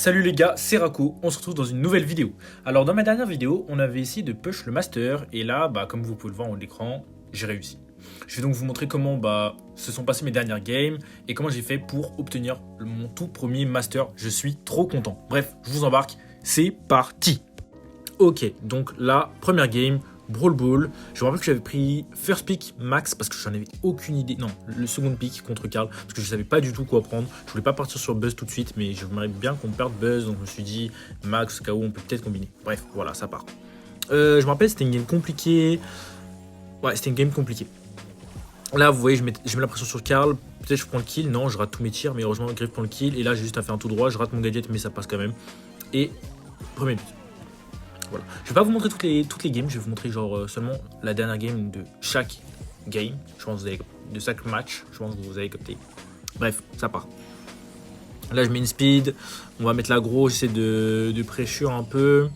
Salut les gars, c'est Rako, on se retrouve dans une nouvelle vidéo. Alors dans ma dernière vidéo, on avait essayé de push le master et là, comme vous pouvez le voir en l'écran, j'ai réussi. Je vais donc vous montrer comment se sont passées mes dernières games et comment j'ai fait pour obtenir mon tout premier master. Je suis trop content. Bref, je vous embarque, c'est parti. Ok, donc la première game, Brawl Ball. Je me rappelle que j'avais pris first pick max parce que j'en avais aucune idée. Non, le second pick contre Karl parce que je savais pas du tout quoi prendre. Je voulais pas partir sur Buzz tout de suite, mais j'aimerais bien qu'on perde Buzz. Donc je me suis dit max, KO, on peut peut-être combiner. Bref, voilà, ça part. Je me rappelle, c'était une game compliquée. Ouais, c'était une game compliquée. Là, vous voyez, je mets la pression sur Karl. Peut-être je prends le kill. Non, je rate tous mes tirs, mais heureusement, Griff prend le kill. Et là, j'ai juste à faire un tout droit. Je rate mon gadget, mais ça passe quand même. Et premier but. Voilà. Je vais pas vous montrer toutes les games, je vais vous montrer seulement la dernière game de chaque game. Je pense que de chaque match, je pense que vous avez capté. Bref, ça part. Là je mets une speed, on va mettre l'aggro, j'essaie de pressure un peu.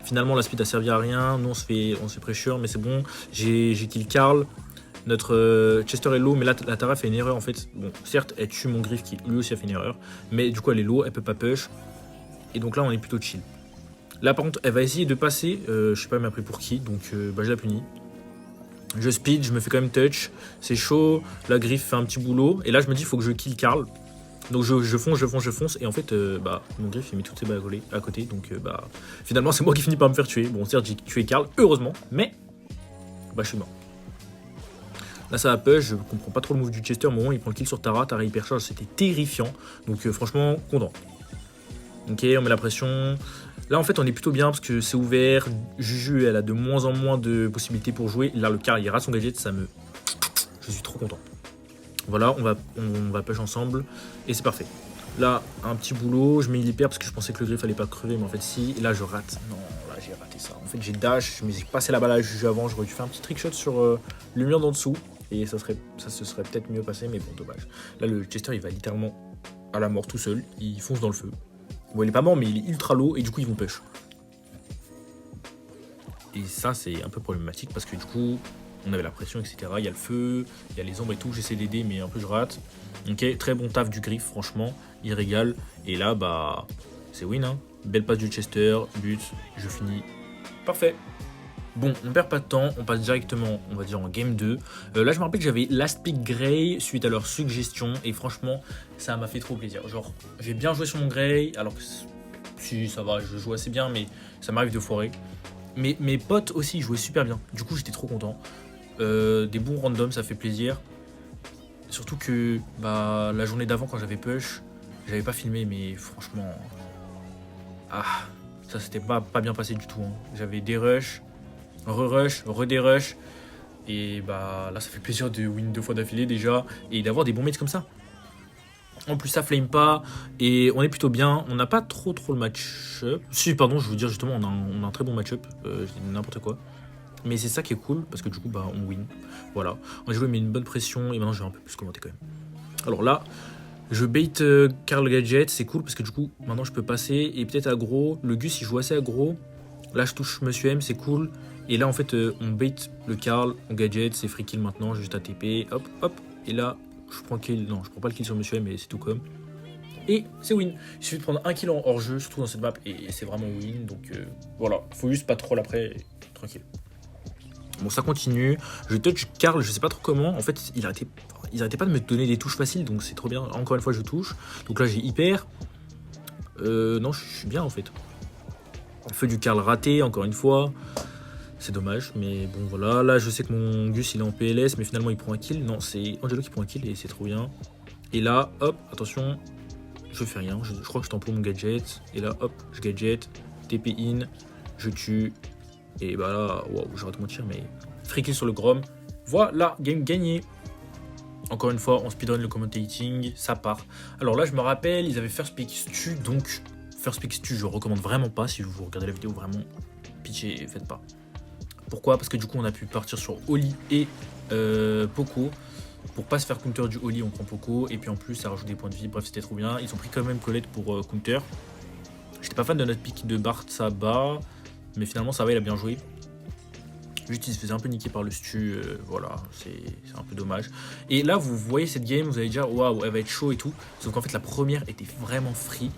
Finalement la speed a servi à rien, nous on se fait pressure, mais c'est bon. J'ai kill Karl. Notre Chester est low, mais là la Tara fait une erreur en fait. Bon, certes elle tue mon Griff qui lui aussi a fait une erreur, mais du coup elle est low, elle peut pas push. Et donc là on est plutôt chill. Là par contre elle va essayer de passer, je sais pas elle m'a pris pour qui, donc je la punis. Je speed, je me fais quand même touch, c'est chaud, la Griff fait un petit boulot, et là je me dis il faut que je kill Karl. Donc je fonce, et en fait mon Griff il met toutes ses balles à côté, donc finalement c'est moi qui finis par me faire tuer. Bon certes j'ai tué Karl, heureusement, mais je suis mort. Là ça va push, je comprends pas trop le move du Chester, au moment où il prend le kill sur Tara hypercharge, c'était terrifiant, donc franchement content. Ok, on met la pression. Là en fait on est plutôt bien parce que c'est ouvert. Juju elle a de moins en moins de possibilités pour jouer. Là le Karl il rate son gadget, je suis trop content. Voilà, on va push ensemble et c'est parfait. Là un petit boulot, je mets l'hyper parce que je pensais que le Griff allait pas crever, mais en fait si. Et là je rate. Non, là j'ai raté ça. En fait j'ai dash, mais j'ai passé la balle à Juju avant. J'aurais dû faire un petit trickshot sur le mur d'en dessous et ça se serait peut-être mieux passé, mais bon dommage. Là le Chester il va littéralement à la mort tout seul, il fonce dans le feu. Bon, il est pas mort, mais il est ultra low et du coup, ils vont push. Et ça, c'est un peu problématique parce que du coup, on avait la pression, etc. Il y a le feu, il y a les ombres et tout. J'essaie d'aider, mais un peu je rate. Ok, très bon taf du Griff, franchement. Il régale. Et là, c'est win. Hein. Belle passe du Chester, but. Je finis. Parfait. Bon, on perd pas de temps, on passe directement, on va dire, en game 2. Là, je me rappelle que j'avais Last Pick Grey suite à leur suggestion. Et franchement, ça m'a fait trop plaisir. Genre, j'ai bien joué sur mon Grey, alors que si, ça va, je joue assez bien, mais ça m'arrive de foirer. Mais mes potes aussi jouaient super bien. Du coup, j'étais trop content. Des bons randoms, ça fait plaisir. Surtout que la journée d'avant, quand j'avais push, j'avais pas filmé, mais franchement... ça s'était pas bien passé du tout. Hein. J'avais des rushs. Re-rush, re-dérush. Et là ça fait plaisir de win 2 fois d'affilée déjà. Et d'avoir des bons mates comme ça. En plus ça flame pas. Et on est plutôt bien. On n'a pas trop le match-up. Si pardon je veux dire justement on a un très bon match-up. Je dis n'importe quoi. Mais c'est ça qui est cool. Parce que du coup on win. Voilà. On a joué mais une bonne pression. Et maintenant je vais un peu plus commenter quand même. Alors là je bait Karl Gadget. C'est cool parce que du coup maintenant je peux passer. Et peut-être aggro. Le Gus il joue assez aggro. Là je touche Monsieur M, c'est cool. Et là en fait on bait le Karl, on gadget, c'est free kill maintenant, juste à TP, hop hop. Et là je prends le kill, non je prends pas le kill sur Monsieur M, mais c'est tout comme. Et c'est win. Il suffit de prendre un kill en hors-jeu, surtout dans cette map, et c'est vraiment win. Donc voilà, faut juste pas trop après, tranquille. Bon ça continue, je touch Karl, je sais pas trop comment. En fait il arrêtait pas de me donner des touches faciles, donc c'est trop bien. Encore une fois je touche. Donc là j'ai hyper. Non je suis bien en fait. Feu du Karl raté, encore une fois. C'est dommage, mais bon voilà. Là, je sais que mon Gus il est en PLS, mais finalement il prend un kill. Non, c'est Angelo qui prend un kill et c'est trop bien. Et là, hop, attention, je fais rien. Je crois que je t'emploie mon gadget. Et là, hop, je gadget, TP in, je tue. Et là, waouh, je rate mon tir, mais free kill sur le Grom. Voilà, game gagné. Encore une fois, on speedrun le commentating, ça part. Alors là, je me rappelle, ils avaient First Pick Stu, donc First Pick Stu, je recommande vraiment pas. Si vous regardez la vidéo, vraiment, pitié, faites pas. Pourquoi? Parce que du coup on a pu partir sur Oli et Poco. Pour pas se faire counter du Oli on prend Poco. Et puis en plus ça rajoute des points de vie. Bref c'était trop bien. Ils ont pris quand même Colette pour counter. J'étais pas fan de notre pick de Bart Saba. Mais finalement ça va, il a bien joué. Juste il se faisait un peu niquer par le stu. Voilà c'est un peu dommage. Et là vous voyez cette game, vous allez dire waouh elle va être chaud et tout. Sauf qu'en fait la première était vraiment free.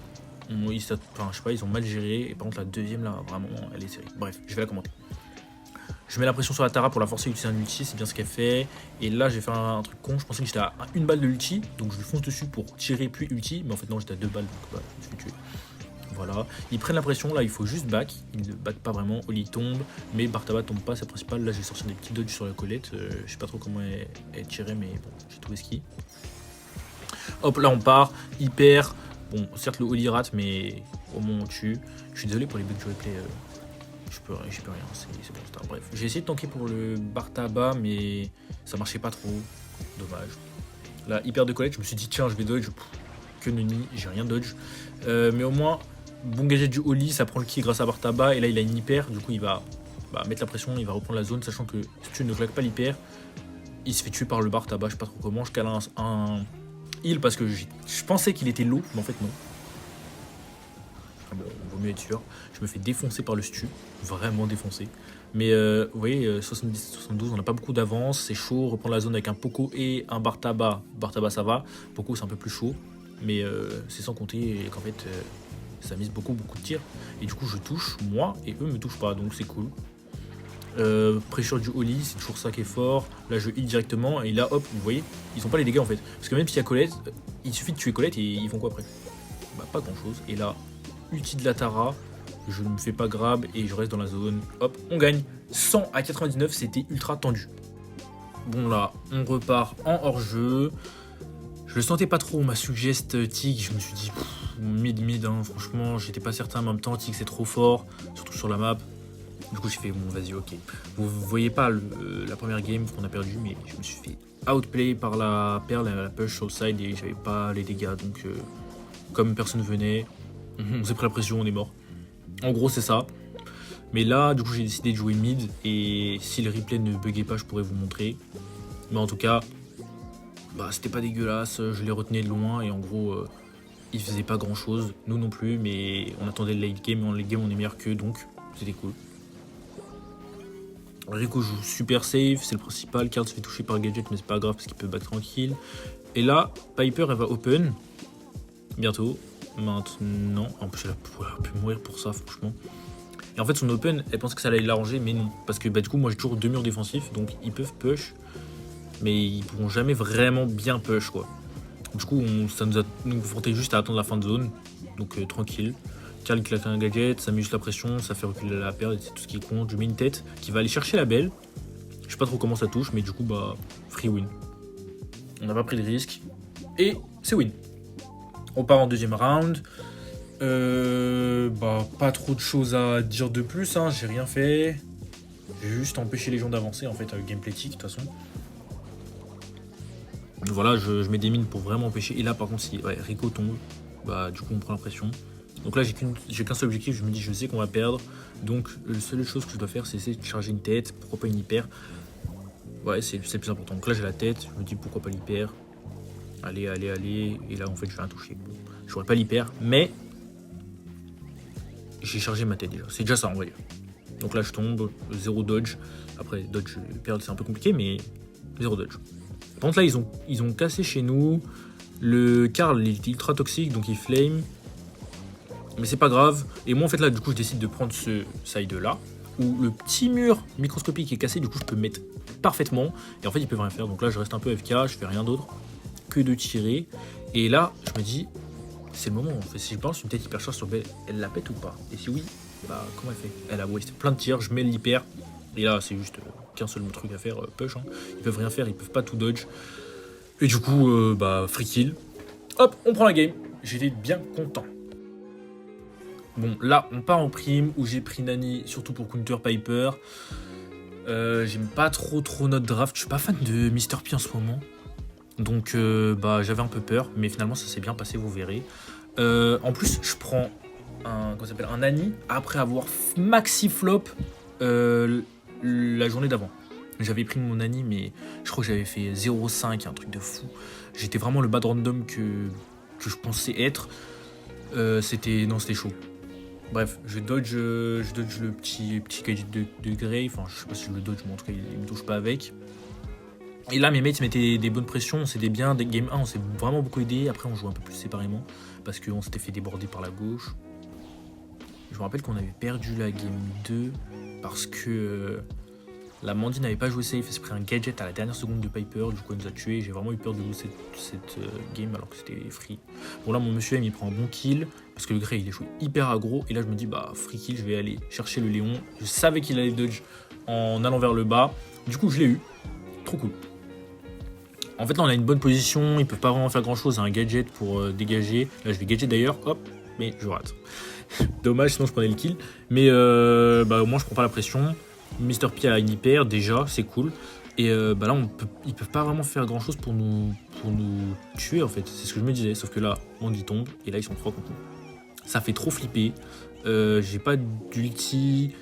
Enfin, je sais pas, ils ont mal géré. Et par contre, la deuxième, là, vraiment, elle est serrée. Bref, je vais la commenter. Je mets la pression sur la Tara pour la forcer à utiliser un ulti, c'est bien ce qu'elle fait. Et là, j'ai fait un truc con, je pensais que j'étais à une balle de ulti, donc je lui fonce dessus pour tirer puis ulti, mais en fait non, j'étais à 2 balles, donc bah, je me suis fait tuer. Voilà, ils prennent la pression, là il faut juste back, ils ne back pas vraiment, Oli tombe, mais Bartaba tombe pas, c'est principal. Là j'ai sorti des petits dodges sur la Colette, je sais pas trop comment elle tirait, mais bon, j'ai tout esquivé. Hop, là on part, hyper, bon, certes le Oli rate, mais au moins on tue. Je suis désolé pour les bugs de replay. Je peux rien, c'est bon, c'est un bref. J'ai essayé de tanker pour le Bartaba, mais ça marchait pas trop. Dommage. Là, hyper de Colette, je me suis dit, tiens, je vais dodge. Que nenni, j'ai rien dodge. Mais au moins, bon gadget du Oli, ça prend le kill grâce à Bartaba. Et là, il a une hyper, du coup, il va mettre la pression, il va reprendre la zone, sachant que Stu ne claque pas l'hyper. Il se fait tuer par le Bartaba, je sais pas trop comment. Je cale un heal parce que je pensais qu'il était low, mais en fait, non. Bon, vaut mieux être sûr. Je me fais défoncer par le Stu, vraiment défoncer. Mais vous voyez, 70-72, on n'a pas beaucoup d'avance, c'est chaud. Reprendre la zone avec un Poco et un Bartaba. Bartaba ça va, Poco c'est un peu plus chaud. Mais c'est sans compter qu'en fait, ça mise beaucoup de tirs. Et du coup, je touche, moi, et eux me touchent pas, donc c'est cool. Pressure du Oli, c'est toujours ça qui est fort. Là, je heal directement, et là, hop, vous voyez, ils ont pas les dégâts en fait. Parce que même s'il y a Colette, il suffit de tuer Colette et ils font quoi après? Bah, pas grand chose. Et là, ulti de la Tara, je ne me fais pas grab et je reste dans la zone. Hop, on gagne 100 à 99, c'était ultra tendu. Bon là, on repart en hors-jeu. Je le sentais pas trop, on m'a suggest Tig, je me suis dit mid, hein, franchement, j'étais pas certain, en même temps Tig c'est trop fort, surtout sur la map. Du coup j'ai fait bon vas-y ok. Vous voyez pas la première game qu'on a perdu, mais je me suis fait outplay par la perle, la push sur le side et j'avais pas les dégâts, donc comme personne venait, on s'est pris la pression, on est mort. En gros c'est ça. Mais là du coup j'ai décidé de jouer mid et si le replay ne buguait pas je pourrais vous montrer. Mais en tout cas, bah, c'était pas dégueulasse, je les retenais de loin et en gros ils faisaient pas grand chose, nous non plus, mais on attendait le late game et en late game on est meilleur qu'eux donc c'était cool. Rico joue super safe, c'est le principal. Karl se fait toucher par Gadget, mais c'est pas grave parce qu'il peut back tranquille. Et là, Piper elle va open bientôt. Maintenant, en plus elle a pu mourir pour ça, franchement. Et en fait, son open, elle pense que ça allait l'arranger, mais non. Parce que bah, du coup, moi j'ai toujours 2 murs défensifs, donc ils peuvent push, mais ils pourront jamais vraiment bien push quoi. Du coup, ça nous a confronté juste à attendre la fin de zone, donc tranquille. Karl claque un gadget, ça met juste la pression, ça fait reculer la paire, c'est tout ce qui compte. Je mets une tête qui va aller chercher la belle. Je sais pas trop comment ça touche, mais du coup, bah, free win. On n'a pas pris de risque. Et c'est win. On part en deuxième round. Bah, pas trop de choses à dire de plus, hein. J'ai rien fait. J'ai juste empêché les gens d'avancer, en fait, avec gameplay tick, de toute façon. Voilà, je mets des mines pour vraiment empêcher. Et là, par contre, si Rico tombe, bah, du coup, on prend la pression. Donc là, j'ai qu'un seul objectif, je me dis, je sais qu'on va perdre. Donc, la seule chose que je dois faire, c'est essayer de charger une tête. Pourquoi pas une hyper? Ouais, c'est le plus important. Donc là, j'ai la tête, je me dis, pourquoi pas l'hyper? Allez. Et là, en fait, je vais rien toucher. Bon, j'aurais pas l'hyper, mais j'ai chargé ma tête déjà. C'est déjà ça, on va dire. Donc là, je tombe, 0 dodge. Après, dodge, perdre, c'est un peu compliqué, mais 0 dodge. Par contre, là, ils ont cassé chez nous. Le Karl, il est ultra toxique, donc il flame. Mais c'est pas grave. Et moi, en fait, là, du coup, je décide de prendre ce side-là, où le petit mur microscopique est cassé, du coup, je peux me mettre parfaitement. Et en fait, ils peuvent rien faire. Donc là, je reste un peu FK, je fais rien d'autre que de tirer. Et là, je me dis, c'est le moment. En fait, si je pense une tête hyper charge sur Belle, elle la pète ou pas? Et si oui, bah, comment elle fait? Elle a waste plein de tirs, je mets l'hyper. Et là, c'est juste qu'un seul truc à faire, push. Hein. Ils peuvent rien faire, ils peuvent pas tout dodge. Et du coup, bah, free kill. Hop, on prend la game. J'étais bien content. Bon, là, on part en prime où j'ai pris Nani, surtout pour counter Piper. J'aime pas trop notre draft. Je suis pas fan de Mr. P en ce moment. Donc, bah, j'avais un peu peur. Mais finalement, ça s'est bien passé, vous verrez. En plus, je prends un Nani après avoir maxi flop la journée d'avant. J'avais pris mon Nani, mais je crois que j'avais fait 0,5, un truc de fou. J'étais vraiment le bad random que je pensais être. C'était chaud. Bref, je dodge le petit gadget de Grey. Enfin, je sais pas si je le dodge, mais en tout cas, il me touche pas avec. Et là, mes mates mettaient des bonnes pressions, on s'aidait bien. Dès game 1, on s'est vraiment beaucoup aidé. Après, on jouait un peu plus séparément parce qu'on s'était fait déborder par la gauche. Je me rappelle qu'on avait perdu la game 2 parce que la Mandy n'avait pas joué safe. Elle s'est pris un gadget à la dernière seconde de Piper. Du coup, elle nous a tués. J'ai vraiment eu peur de lose cette game alors que c'était free. Bon, là, mon monsieur M, il prend un bon kill parce que le Grey, il est joué hyper aggro. Et là, je me dis, bah, free kill, je vais aller chercher le Léon. Je savais qu'il allait dodge en allant vers le bas. Du coup, je l'ai eu. Trop cool. En fait, là, on a une bonne position. Ils peuvent pas vraiment faire grand chose. Un gadget pour dégager. Là, je vais gadget d'ailleurs. Hop, mais je rate. Dommage, sinon je prenais le kill. Mais bah, au moins, je prends pas la pression. Mr. P a une hyper, déjà, c'est cool. Et bah là, ils peuvent pas vraiment faire grand chose pour nous tuer, en fait. C'est ce que je me disais. Sauf que là, Mandy tombe. Et là, ils sont 3 contre nous. Ça fait trop flipper. J'ai pas d'ulti.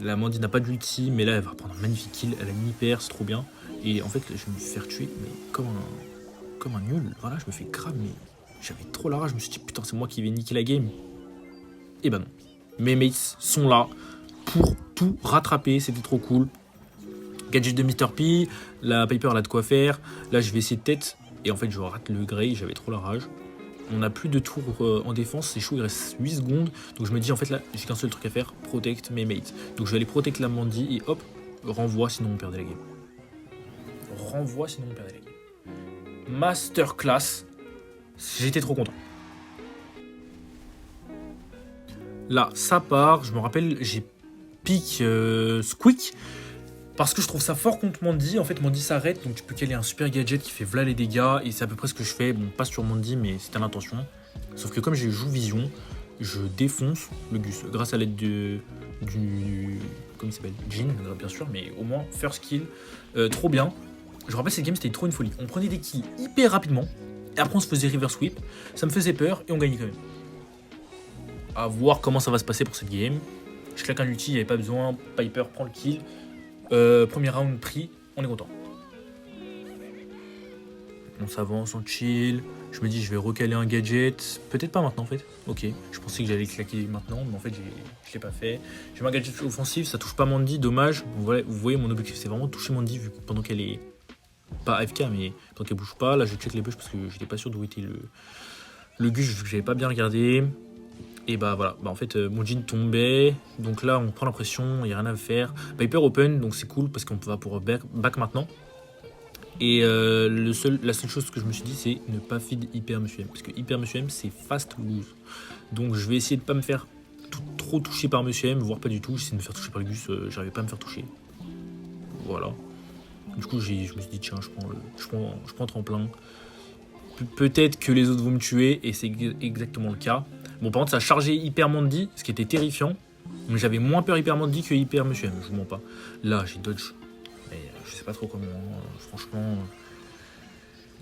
La Mandy n'a pas d'ulti. Mais là, elle va prendre un magnifique kill. Elle a une hyper, c'est trop bien. Et en fait, je vais me faire tuer, mais comme un nul. Voilà, je me fais grave, mais j'avais trop la rage. Je me suis dit, putain, c'est moi qui vais niquer la game. Et bah non. Mes mates sont là pour tout rattraper. C'était trop cool. Gadget de Mr. P. La Piper, elle a de quoi faire. Là, je vais essayer de tête. Et en fait, je rate le Grey. J'avais trop la rage. On n'a plus de tour en défense. C'est chaud, il reste 8 secondes. Donc je me dis, en fait, là, j'ai qu'un seul truc à faire. Protect mes mates. Donc je vais aller protect la Mandy. Et hop, renvoie, sinon on perdait la game. Renvoie, sinon on perdait la game. Masterclass. J'étais trop content. Là, ça part. Je me rappelle, j'ai pick Squeak. Parce que je trouve ça fort contre Mandy. En fait, Mandy s'arrête. Donc tu peux caler un super gadget qui fait v'là les dégâts. Et c'est à peu près ce que je fais. Bon, pas sur Mandy, mais c'était l'intention. Sauf que comme j'ai joue vision, je défonce le Gus. Grâce à l'aide du. Comment il s'appelle, Jhin, bien sûr. Mais au moins, first kill. Trop bien. Je me rappelle, cette game, c'était trop une folie. On prenait des kills hyper rapidement. Et après, on se faisait reverse sweep. Ça me faisait peur. Et on gagnait quand même. À voir comment ça va se passer pour cette game. Je claque un ulti, il n'y avait pas besoin. Piper prend le kill. Premier round pris, on est content. On s'avance, on chill. Je me dis, je vais recaler un gadget. Peut-être pas maintenant en fait. Ok, je pensais que j'allais claquer maintenant, mais en fait, je l'ai pas fait. J'ai un gadget offensif, ça touche pas Mandy, dommage. Vous voyez, mon objectif, c'est vraiment de toucher Mandy vu que pendant qu'elle est pas AFK, mais pendant qu'elle bouge pas. Là, je check les bugs parce que j'étais pas sûr d'où était le Gus vu que j'avais pas bien regardé. Et bah voilà, en fait mon Jhin tombait, donc là on prend la pression, il n'y a rien à faire. Piper open, donc c'est cool parce qu'on va pour back maintenant. Et la seule chose que je me suis dit c'est ne pas feed Hyper Monsieur M, parce que Hyper Monsieur M c'est fast lose. Donc je vais essayer de pas me faire trop toucher par Monsieur M, voire pas du tout. J'essaie de me faire toucher par le Gus, j'arrivais pas à me faire toucher. Voilà. Du coup je me suis dit tiens je prends tremplin. Peut-être que les autres vont me tuer, et c'est exactement le cas. Bon, par contre, ça a chargé Hyper Mandy, ce qui était terrifiant. Mais j'avais moins peur Hyper Mandy que Hyper Monsieur M, je vous mens pas. Là, j'ai dodge. Mais je sais pas trop comment. Franchement.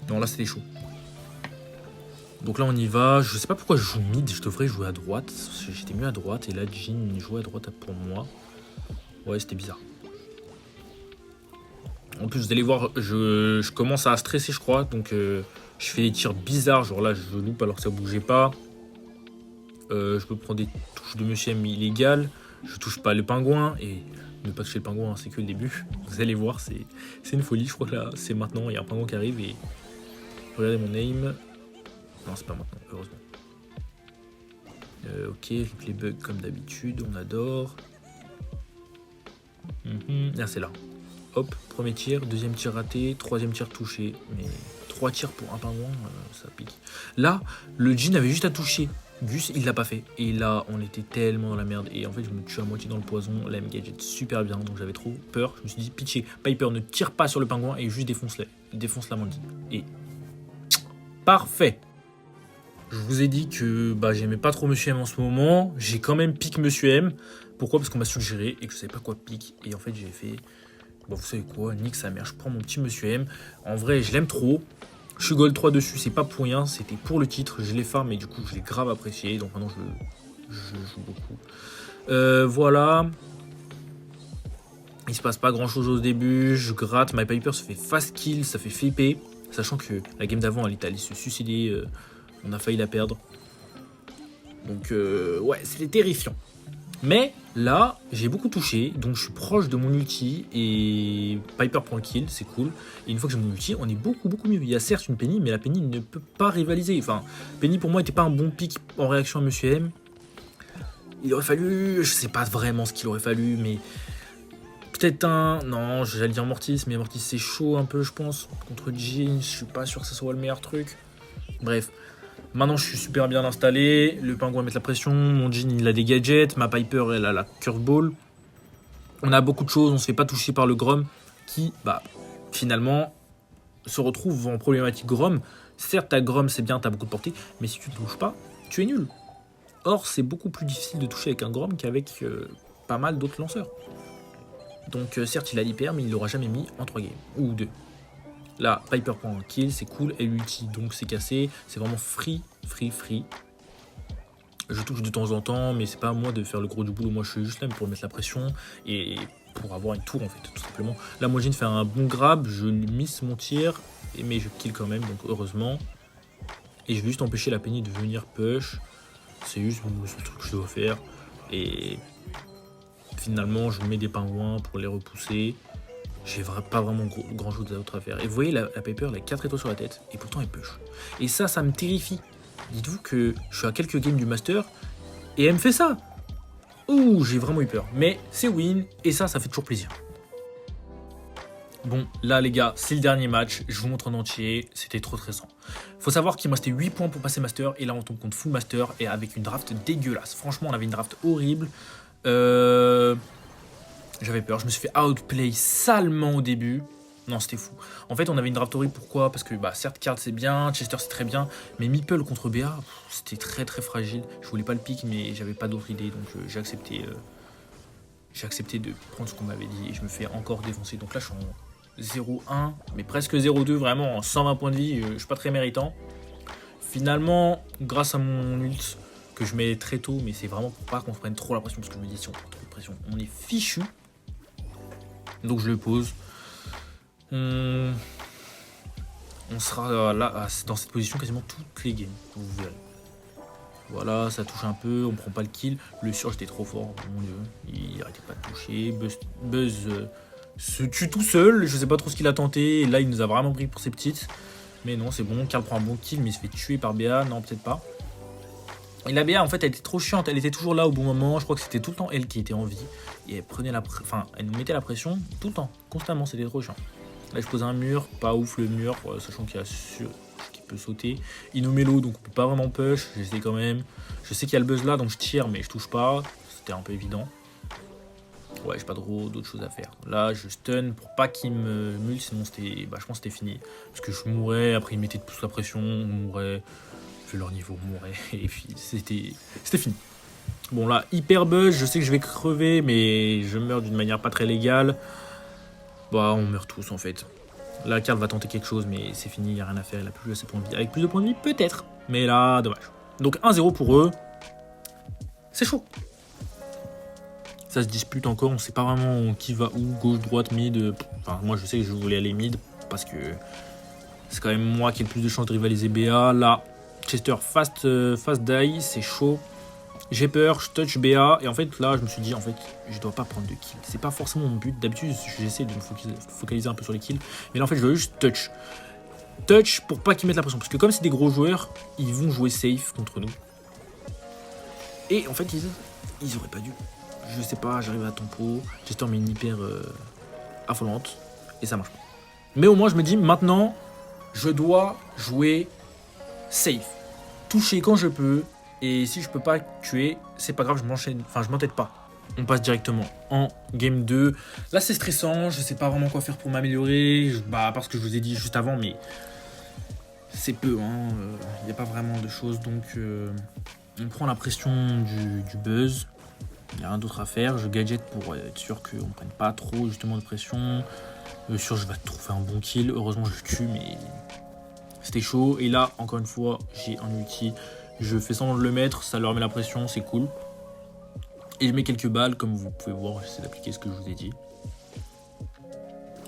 Non, là, c'était chaud. Donc là, on y va. Je sais pas pourquoi je joue mid, je devrais jouer à droite. J'étais mieux à droite, et là, Jhin jouait à droite pour moi. Ouais, c'était bizarre. En plus, vous allez voir, je commence à stresser, je crois. Donc, je fais des tirs bizarres. Genre là, je loupe alors que ça bougeait pas. Je peux prendre des touches de Monsieur M illégales. Je touche pas le pingouin. Et ne pas toucher le pingouin, hein, c'est que le début. Vous allez voir, c'est une folie. Je crois que là, c'est maintenant. Il y a un pingouin qui arrive. Et regardez mon aim. Non, c'est pas maintenant, heureusement. Ok, les bugs comme d'habitude. On adore. Ah, c'est là. Hop, premier tir, deuxième tir raté, troisième tir touché. Mais 3 tirs pour un pingouin, ça pique. Là, le Jhin avait juste à toucher Gus, il l'a pas fait. Et là, on était tellement dans la merde. Et en fait, je me tue à moitié dans le poison. La M-Gadget super bien, donc j'avais trop peur. Je me suis dit, pitié, Piper ne tire pas sur le pingouin et juste défonce la Mandy. Et parfait. Je vous ai dit que j'aimais pas trop Monsieur M en ce moment. J'ai quand même pique Monsieur M. Pourquoi? Parce qu'on m'a suggéré et que je savais pas quoi pique. Et en fait, j'ai fait... Bon, vous savez quoi, nique sa mère, je prends mon petit Monsieur M. En vrai, je l'aime trop. Je suis gold 3 dessus, c'est pas pour rien, c'était pour le titre. Je l'ai farm, mais du coup, je l'ai grave apprécié. Donc maintenant, je joue beaucoup. Voilà. Il se passe pas grand chose au début. Je gratte, my Piper se fait fast kill, ça fait flipper. Sachant que la game d'avant, elle est allée se suicider. On a failli la perdre. Donc, ouais, c'était terrifiant. Mais là, j'ai beaucoup touché, donc je suis proche de mon ulti et Piper prend le kill, c'est cool. Et une fois que j'ai mon ulti, on est beaucoup mieux. Il y a certes une Penny, mais la Penny ne peut pas rivaliser. Enfin, Penny pour moi n'était pas un bon pick en réaction à Monsieur M. Il aurait fallu, je sais pas vraiment ce qu'il aurait fallu, mais peut-être non, j'allais dire Mortis, mais Mortis c'est chaud un peu, je pense. Contre Jean, je suis pas sûr que ce soit le meilleur truc. Bref. Maintenant, je suis super bien installé. Le pingouin met la pression. Mon Jean, il a des gadgets. Ma Piper, elle a la curveball. On a beaucoup de choses. On se fait pas toucher par le Grom qui, finalement, se retrouve en problématique Grom. Certes, ta Grom, c'est bien, t'as beaucoup de portée. Mais si tu ne touches pas, tu es nul. Or, c'est beaucoup plus difficile de toucher avec un Grom qu'avec pas mal d'autres lanceurs. Donc, certes, il a l'hyper, mais il l'aura jamais mis en 3 games. Ou 2. Là, Piper prend un kill, c'est cool. Elle ulti, donc c'est cassé. C'est vraiment free. Je touche de temps en temps, mais c'est pas à moi de faire le gros du boulot. Moi, je suis juste là pour mettre la pression et pour avoir une tour, en fait, tout simplement. Là, moi, fait un bon grab. Je miss mon tir, mais je kill quand même, donc heureusement. Et je vais juste empêcher la Penny de venir push. C'est juste le seul truc que je dois faire. Et finalement, je mets des pingouins pour les repousser. J'ai pas vraiment grand chose d'autre à faire. Et vous voyez, la Piper, elle a 4 étoiles sur la tête, et pourtant elle push. Et ça me terrifie. Dites-vous que je suis à quelques games du Master, et elle me fait ça. Ouh, j'ai vraiment eu peur. Mais c'est win, et ça fait toujours plaisir. Bon, là les gars, c'est le dernier match, je vous montre en entier, c'était trop stressant. Faut savoir qu'il me restait 8 points pour passer Master, et là on tombe contre Full Master, et avec une draft dégueulasse. Franchement, on avait une draft horrible. J'avais peur, je me suis fait outplay salement au début. Non, c'était fou. En fait, on avait une draft horrible, pourquoi? Parce que, certes, Card c'est bien, Chester c'est très bien, mais Meeple contre BA, c'était très fragile. Je voulais pas le pick, mais j'avais pas d'autre idée, donc j'ai accepté de prendre ce qu'on m'avait dit, et je me fais encore défoncer. Donc là, je suis en 0-1, mais presque 0-2, vraiment, en 120 points de vie, je suis pas très méritant. Finalement, grâce à mon ult, que je mets très tôt, mais c'est vraiment pour pas qu'on se prenne trop la pression, parce que je me dis, si on prend trop de pression, on est fichu. Donc je le pose. On sera là dans cette position quasiment toutes les games, vous verrez. Voilà, ça touche un peu, on prend pas le kill. Le surge était trop fort, mon dieu, il arrêtait pas de toucher. Buzz se tue tout seul, je sais pas trop ce qu'il a tenté. Et là, il nous a vraiment pris pour ses petites. Mais non, c'est bon, Karl prend un bon kill, mais il se fait tuer par BA, non, peut-être pas. Et la BA, en fait, elle était trop chiante, elle était toujours là au bon moment. Je crois que c'était tout le temps elle qui était en vie. Et elle prenait elle nous mettait la pression tout le temps, constamment, c'était trop chiant. Là, je pose un mur, pas ouf le mur, sachant qu'il y a qui peut sauter. Il nous met l'eau, donc on peut pas vraiment push, j'essaie quand même. Je sais qu'il y a le buzz là, donc je tire, mais je touche pas. C'était un peu évident. Ouais, j'ai pas trop d'autres choses à faire. Là, je stun pour pas qu'il me mule, sinon c'était, je pense que c'était fini. Parce que je mourrais, après ils mettaient toute la pression, on mourrait. Vu leur niveau, on mourrait. Et puis c'était fini. Bon là, hyper buzz, je sais que je vais crever, mais je meurs d'une manière pas très légale. On meurt tous en fait. La carte va tenter quelque chose, mais c'est fini, il n'y a rien à faire, il a plus assez de points de vie. Avec plus de points de vie, peut-être. Mais là, dommage. Donc 1-0 pour eux. C'est chaud. Ça se dispute encore, on sait pas vraiment qui va où, gauche, droite, mid. Enfin, moi je sais que je voulais aller mid, parce que c'est quand même moi qui ai le plus de chances de rivaliser BA. Là, Chester fast die, c'est chaud. J'ai peur, je touch BA, et en fait là je me suis dit, en fait je dois pas prendre de kills. C'est pas forcément mon but, d'habitude j'essaie de me focaliser un peu sur les kills, mais là en fait je veux juste touch. Touch pour pas qu'ils mettent la pression, parce que comme c'est des gros joueurs, ils vont jouer safe contre nous. Et en fait ils auraient pas dû. Je sais pas, j'arrive à tempo, Chester met une hyper affolante, et ça marche pas. Mais au moins je me dis, maintenant je dois jouer safe. Toucher quand je peux. Et si je peux pas tuer, c'est pas grave, je m'entête pas. On passe directement en game 2. Là, c'est stressant, je sais pas vraiment quoi faire pour m'améliorer. Parce que je vous ai dit juste avant, mais c'est peu, y a pas vraiment de choses. Donc, on prend la pression du buzz. Il n'y a rien d'autre à faire. Je gadget pour être sûr qu'on ne prenne pas trop justement de pression. Sûr, je vais trouver un bon kill. Heureusement, je tue, mais c'était chaud. Et là, encore une fois, j'ai un ulti. Je fais semblant de le mettre, ça leur met la pression, c'est cool. Et je mets quelques balles, comme vous pouvez voir, j'essaie d'appliquer ce que je vous ai dit.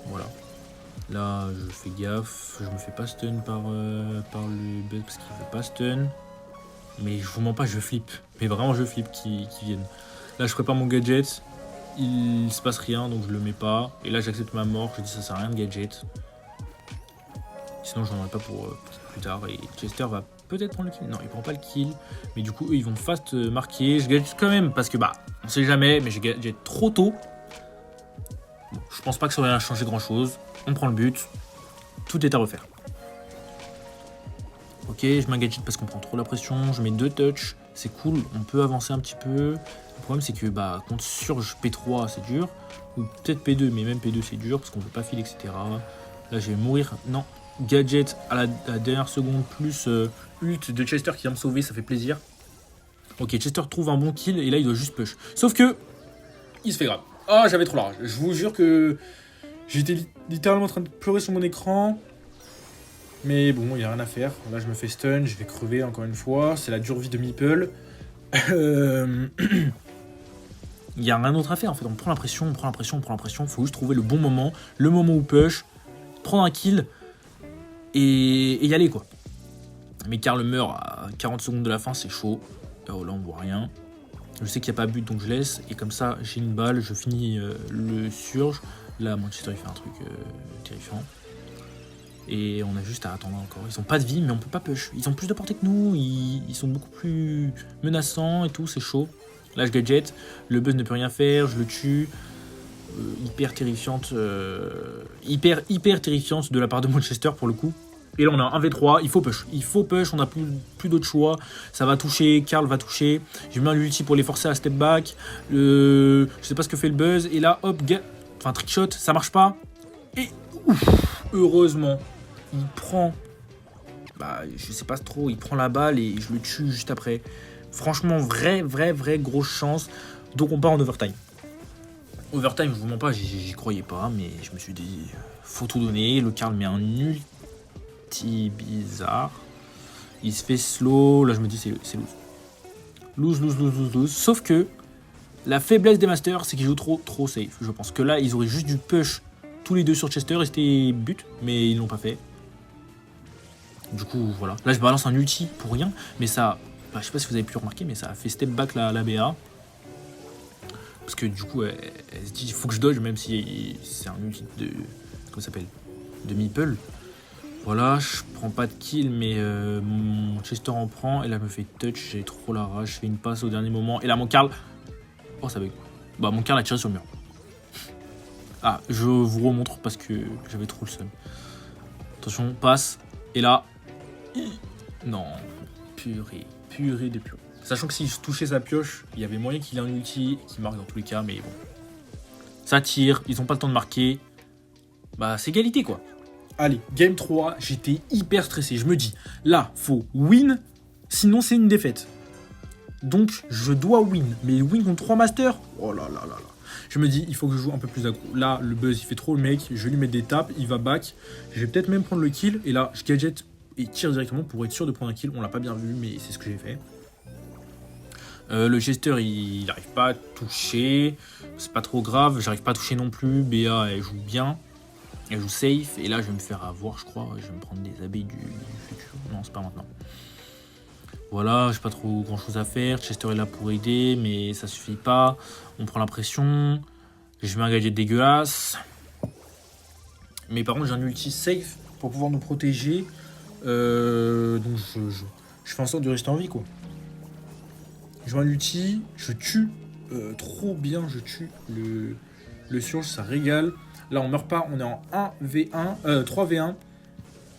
Voilà. Là, je fais gaffe, je me fais pas stun par le buzz parce qu'il veut pas stun. Mais je vous mens pas, je flippe. Mais vraiment, je flippe qu'ils viennent. Là, je prépare mon gadget. Il se passe rien, donc je le mets pas. Et là, j'accepte ma mort. Je dis ça sert à rien de gadget. Sinon, je n'en aurai pas pour plus tard. Et Chester va peut-être prendre le kill. Non, il prend pas le kill. Mais du coup, eux, ils vont fast marquer. Je gadget quand même parce que bah, on sait jamais. Mais j'ai gadget trop tôt. Bon, je pense pas que ça va changer grand chose. On prend le but. Tout est à refaire. Ok, je mets un gadget parce qu'on prend trop la pression. Je mets 2 touches. C'est cool. On peut avancer un petit peu. Le problème, c'est que bah, contre Surge P3, c'est dur. Ou peut-être P2, mais même P2, c'est dur parce qu'on peut pas filer, etc. Là, je vais mourir. Non. Gadget à la dernière seconde, plus ult de Chester qui vient me sauver, ça fait plaisir. Ok, Chester trouve un bon kill et là, il doit juste push. Sauf que, il se fait grave. Ah, j'avais trop la rage. Je vous jure que j'étais littéralement en train de pleurer sur mon écran. Mais bon, il n'y a rien à faire. Là, je me fais stun, je vais crever encore une fois. C'est la dure vie de Meeple. Il n'y a rien d'autre à faire en fait. On prend la pression, on prend la pression, on prend la pression. Il faut juste trouver le bon moment. Le moment où push, prendre un kill et y aller quoi. Mais Karl meurt à 40 secondes de la fin, c'est chaud. Oh, là, on voit rien. Je sais qu'il n'y a pas but, donc je laisse. Et comme ça, j'ai une balle, je finis le surge. Là, Manchester, il fait un truc terrifiant. Et on a juste à attendre encore. Ils ont pas de vie, mais on peut pas push. Ils ont plus de portée que nous. Ils sont beaucoup plus menaçants et tout. C'est chaud. Là, je gadget. Le buzz ne peut rien faire. Je le tue. Hyper terrifiante. Hyper terrifiante de la part de Manchester pour le coup. Et là, on a un 1v3. Il faut push. Il faut push. On n'a plus d'autre choix. Ça va toucher. Karl va toucher. J'ai mis un ulti pour les forcer à step back. Je sais pas ce que fait le buzz. Et là, hop. Enfin, trickshot. Ça marche pas. Et ouf, heureusement. Il prend, bah, je sais pas trop, il prend la balle et je le tue juste après. Franchement, vraie grosse chance. Donc on part en overtime. Overtime, je vous mens pas, j'y croyais pas, mais je me suis dit, faut tout donner. Le Karl met un ulti bizarre. Il se fait slow, là je me dis c'est loose. Loose. Sauf que la faiblesse des Masters, c'est qu'ils jouent trop safe. Je pense que là, ils auraient juste dû push tous les deux sur Chester et c'était but, mais ils l'ont pas fait. Du coup, voilà. Là, je balance un ulti pour rien, mais ça, bah, je sais pas si vous avez pu remarquer, mais ça a fait step back la BA. Parce que du coup, elle se dit, il faut que je dodge, même si c'est un ulti de, comment ça s'appelle, de Meeple. Voilà, je prends pas de kill, mais mon Chester en prend, et là, me fait touch, j'ai trop la rage, je fais une passe au dernier moment, et là, mon Karl, oh, ça bug. Bah, mon Karl a tiré sur le mur. Ah, je vous remontre parce que j'avais trop le seum. Attention, passe, et là, non, purée de purée. Sachant que s'il touchait sa pioche, il y avait moyen qu'il ait un ulti qui marque dans tous les cas, mais bon. Ça tire, ils ont pas le temps de marquer. Bah, c'est égalité quoi. Allez, game 3, j'étais hyper stressé. Je me dis, là, faut win, sinon c'est une défaite. Donc, je dois win. Mais win contre 3 masters, oh là là là là. Je me dis, il faut que je joue un peu plus aggro. Là, le buzz, il fait trop le mec. Je vais lui mettre des tapes, il va back. Je vais peut-être même prendre le kill. Et là, je gadget et tire directement pour être sûr de prendre un kill. On l'a pas bien vu, mais c'est ce que j'ai fait. Le Chester, il n'arrive pas à toucher. C'est pas trop grave. J'arrive pas à toucher non plus. BA, elle joue bien. Elle joue safe. Et là, je vais me faire avoir, je crois. Je vais me prendre des abeilles du futur. Non, c'est pas maintenant. Voilà, j'ai pas trop grand chose à faire. Chester est là pour aider, mais ça suffit pas. On prend la pression. Je mets un gadget dégueulasse. Mais par contre, j'ai un ulti safe pour pouvoir nous protéger. Donc je fais en sorte de rester en vie quoi. Je mets un ulti, je tue trop bien, je tue le surge, ça régale. Là on meurt pas, on est en 1v1, 3v1.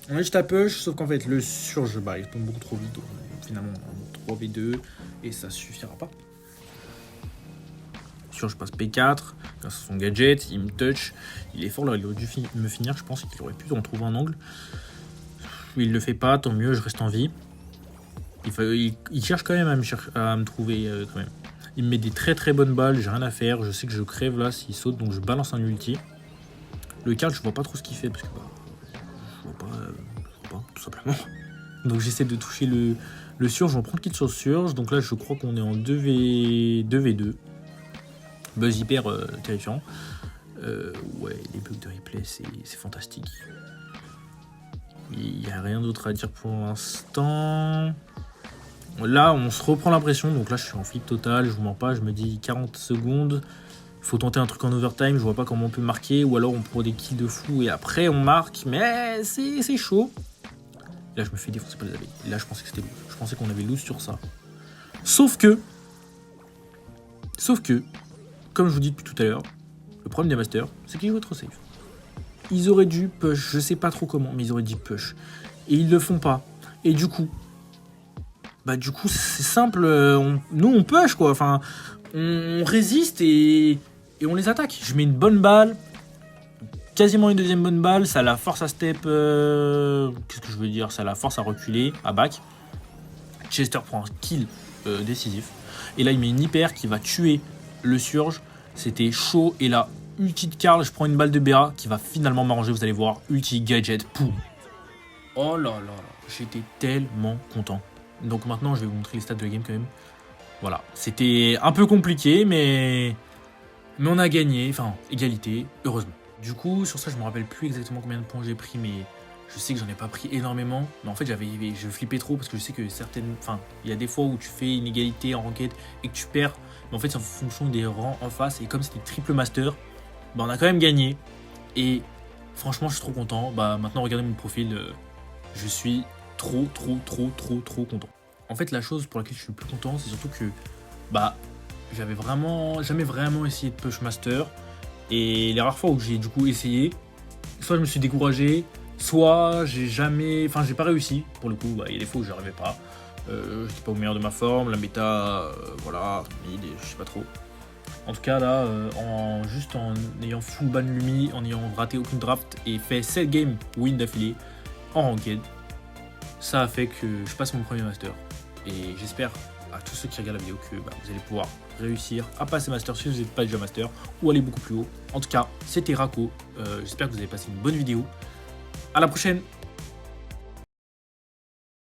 On est juste à push, sauf qu'en fait le surge bah, il tombe beaucoup trop vite. Donc, finalement on est en 3v2 et ça suffira pas. Surge passe P4, grâce à son gadget, il me touch. Il est fort là, il aurait dû me finir, je pense qu'il aurait pu en trouver un angle. Il le fait pas, tant mieux, je reste en vie. Il cherche quand même à me trouver quand même. Il me met des très bonnes balles, j'ai rien à faire. Je sais que je crève là s'il saute, donc je balance un ulti. Le Karl, je vois pas trop ce qu'il fait parce que bah, je vois pas, tout simplement. Donc j'essaie de toucher le surge, on prend le kill sur le surge. Donc là, je crois qu'on est en 2v2. Buzz hyper terrifiant. Ouais, les bugs de replay, c'est fantastique. Il n'y a rien d'autre à dire pour l'instant. Là, on se reprend l'impression. Donc là, je suis en flip total. Je vous mens pas. Je me dis 40 secondes. Il faut tenter un truc en overtime. Je vois pas comment on peut marquer. Ou alors on prend des kills de fou et après on marque. Mais c'est chaud. Là, je me fais défoncer par les abeilles. Et là, je pensais que c'était loose. Je pensais qu'on avait loose sur ça. Sauf que, comme je vous dis depuis tout à l'heure, le problème des masters, c'est qu'ils jouent trop safe. Ils auraient dû push. Je sais pas trop comment, mais ils auraient dû push. Et ils le font pas. Et du coup, c'est simple, nous on push quoi, enfin on résiste et on les attaque. Je mets une bonne balle, quasiment une deuxième bonne balle, ça la force à step, qu'est-ce que je veux dire, ça la force à reculer, à back. Chester prend un kill décisif, et là il met une hyper qui va tuer le Surge, c'était chaud, et là ulti de Karl, je prends une balle de BA qui va finalement m'arranger, vous allez voir, ulti gadget, poum. Oh là là là, j'étais tellement content. Donc maintenant, je vais vous montrer les stats de la game quand même. Voilà, c'était un peu compliqué, mais on a gagné, enfin, égalité, heureusement. Du coup, sur ça, je me rappelle plus exactement combien de points j'ai pris, mais je sais que j'en ai pas pris énormément. Mais en fait, je flippais trop parce que je sais que il y a des fois où tu fais une égalité en ranked et que tu perds. Mais en fait, c'est en fonction des rangs en face. Et comme c'était triple master, on a quand même gagné. Et franchement, je suis trop content. Maintenant, regardez mon profil. Je suis trop content. En fait, la chose pour laquelle je suis le plus content, c'est surtout que j'avais jamais vraiment essayé de push master, et les rares fois où j'ai du coup essayé, soit je me suis découragé, soit j'ai pas réussi. Pour le coup, il y a des fois où j'arrivais pas. J'étais pas au meilleur de ma forme, la méta, voilà, je sais pas trop. En tout cas là, en ayant full ban Lumi, en ayant raté aucune draft et fait 7 games win d'affilée en ranked, ça a fait que je passe mon premier master. Et j'espère à tous ceux qui regardent la vidéo que vous allez pouvoir réussir à passer master si vous n'êtes pas déjà master, ou aller beaucoup plus haut. En tout cas, c'était Rako. J'espère que vous avez passé une bonne vidéo. À la prochaine.